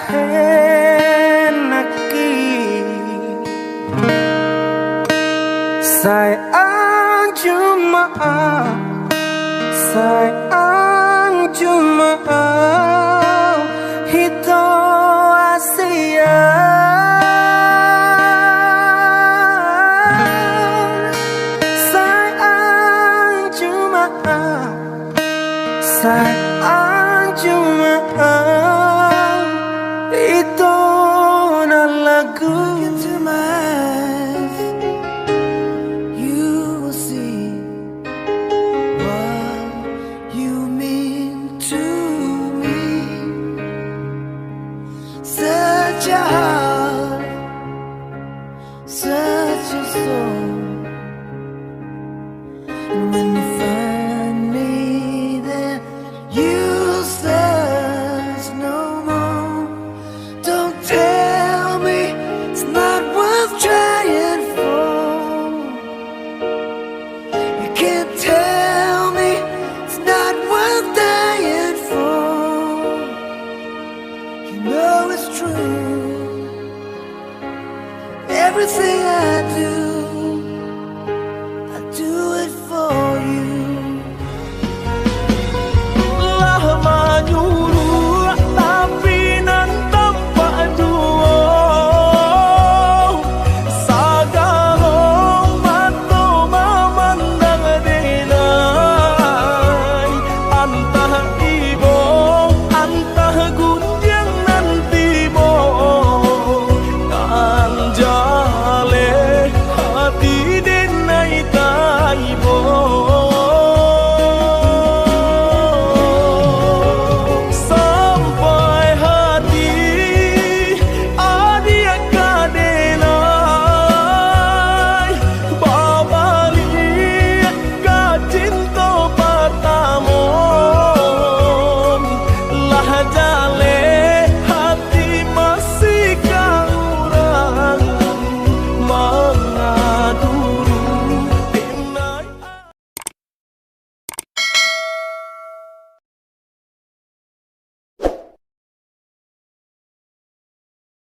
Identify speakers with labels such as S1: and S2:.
S1: henaki sayang cuma hito asia sayang cuma itu na lagu. Into my eyes, you will see what you mean to me. Such a heart, such a soul. And when you find me there, you'll search no more. Don't tell me it's not worth trying for. You can't tell me it's not worth dying for. You know it's true. Everything I do